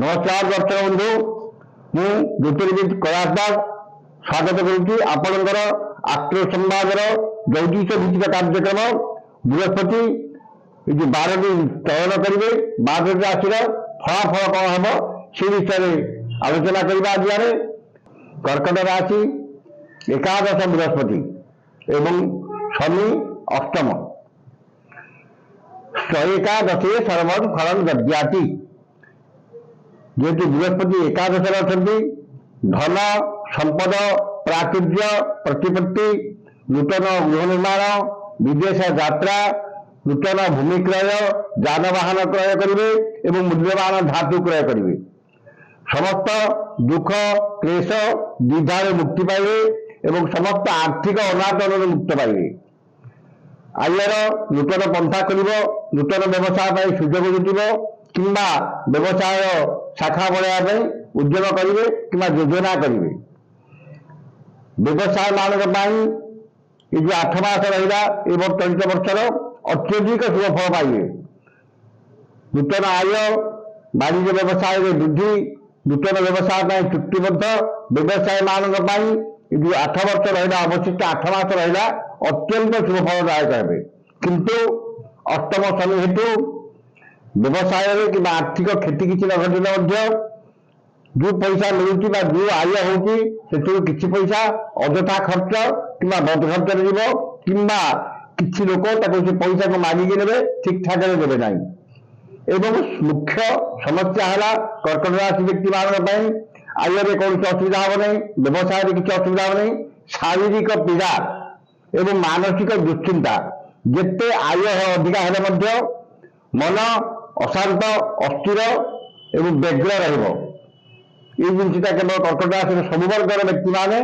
नमस्कार दर्शक बंधु मु ज्योतिर्विद कैलाश दास स्वागत करुच्ची आपणकर आस्ट्रो संवाद ज्योतिष भित्तिक कार्यक्रम बृहस्पति जो 12टी चयन करेंगे 12 राशि फलाफल कौन हम से विषय में आलोचना करवा आज कर्कट राशि एकादश बृहस्पति एवं शनि अष्टम एकादशे सर्वं फलं दद्याति जेहेतु बृहस्पति एकादश अच्छा धन संपद प्राचुर्य प्रतिपत्ति नूतन गृह निर्माण विदेश यात्रा नूतन भूमि क्रय जानवाहन क्रय करेंगे एवं मूल्यवान धातु क्रय करेंगे समस्त दुख क्लेश द्विधार मुक्ति पाइबे एवं समस्त आर्थिक अनाटन मुक्त पाइबे आयर नूतन पंथा कर नूतन व्यवसाय सुजोग जुटिब किंबा व्यवसाय शाखा बढ़ाया उद्यम करेंगे कि योजना करेंगे व्यवसाय मान ये जो 8 मास रहा चलित वर्षर अत्यधिक शुभ फल पाइबे नूतन आय वाणिज्य व्यवसाय वृद्धि नूतन व्यवसाय चुक्तिबद्ध व्यवसाय मान जो 8 वर्ष रहा अवशिष्ट 8 मास रहा अत्यंत शुभ फलदायक है किंतु अष्टम शनि हेतु व्यवसाय कि आर्थिक क्षति किसी न घटने जो पैसा मिलूँ जो आय हो किसी पैसा अजथा खर्च कि बद खर्च कि लोक पैसा को मागिक ने ठीक ठाक देवे ना एवं मुख्य समस्या है कर्कट राशि व्यक्ति मान आय कौन असुविधा हम नहीं व्यवसाय किसी असुविधा हम नहीं शारीरिक पीड़ा एवं मानसिक दुश्चिंता जिते आय अधिका हेल्ले मन अशांत अस्थिर एवं व्यग्र जिनसा केवल कर्कट राशि सब वर्गर व्यक्ति माने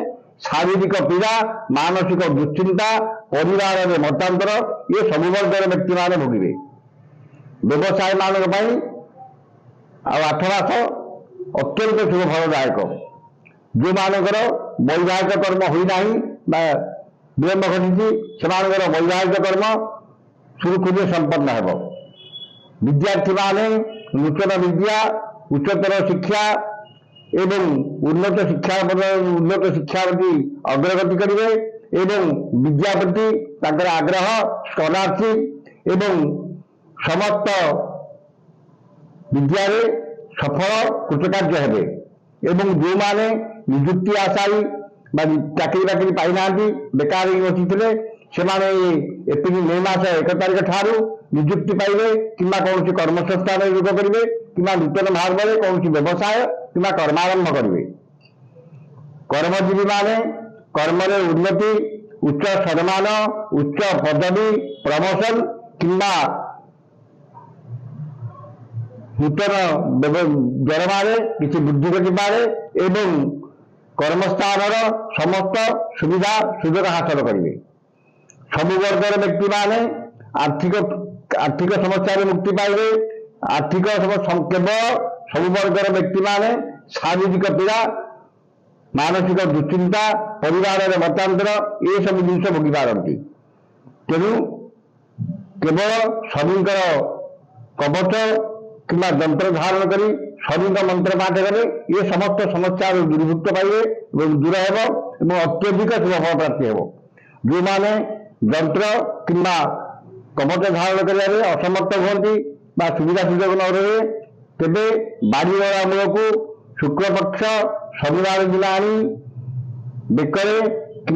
शारीरिक पीड़ा मानसिक दुश्चिंता परिवार में मतांतर ये सब वर्गर व्यक्ति माने भोगे व्यवसाय मान 8 मास अत्यंत शुभ फलदायक जो मानकर वैवाहिक कर्म होना विलंब घटी से वैवाहिक कर्म सुरुखुरे संपन्न हो विद्यार्थी माने नूतन विद्या उच्चतर शिक्षा एवं उन्नत शिक्षा प्रति अग्रगति करेंगे एवं विद्या प्रति आग्रह स्कॉलरशिप एवं समस्त विद्या सफल कृतकार्य हेबे एवं जो माने निजुक्ति आशायी चाकरी बाकरी पाईना बेकार बसी से एप्रिल मे मास 1 तारिख ठारू निजुक्ति पाइबे कि कौन कर्मसंस्थान योग करेंगे कि नूतन भाव में कौन व्यवसाय कि कर्मारंभ करेंगे कर्मजीवी माने कर्म उन्नति उच्च सम्मान उच्च पदवी प्रमोशन कि नूतन दरमा किसी वृद्धि घटवे एवं कर्मस्थान समस्त सुविधा सुजोग हासिल करेंगे सबु वर्गर व्यक्ति माने आर्थिक समस्या मुक्ति पाइबे आर्थिक केवल सब वर्गर व्यक्ति माने शारीरिक पीड़ा मानसिक दुश्चिंता परिवार में मतांतर ये सब जिन भोगी पारती तेणु केवल शनिकर कवच कि जंत्र धारण कर शनि मंत्र पाठ करें ये समस्त समस्या दूरीभूत पाइबे दूर हो अत्यधिक शुभ फल प्राप्ति हो जो मैंने जंत्र कि कवच धारण कर असमर्थ हमें सुविधा सुजोग न रहे तेरे बाड़ीगला मूल को शुक्लपक्ष शनिवार दिन आनी बेकरे कि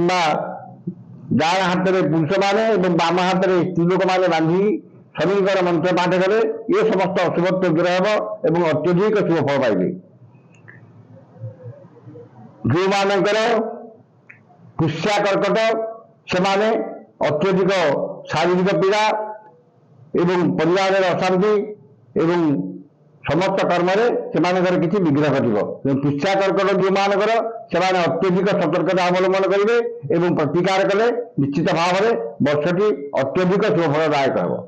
डाण हाथ में पुरुष मैंने बाम हाथ में स्त्रीलोक मैंने बांधी शनिकर मंत्र पाठ करें ये समस्त अशुभत्व दूर हो अत्यधिक शुभ फल पाइबे जो मानकर पुष्या कर्कट से माने अत्यधिक शारीरिक पीड़ा एवं परिवार अशांति एवं समस्त कर्म से किसी विघ्न घटो पुष्या कर्कट जो मानकर से अत्यधिक सतर्कता अवलंबन करेंगे प्रतिकार कले निश्चित भाव में वर्षटी अत्यधिक शुभ फलदायक हो।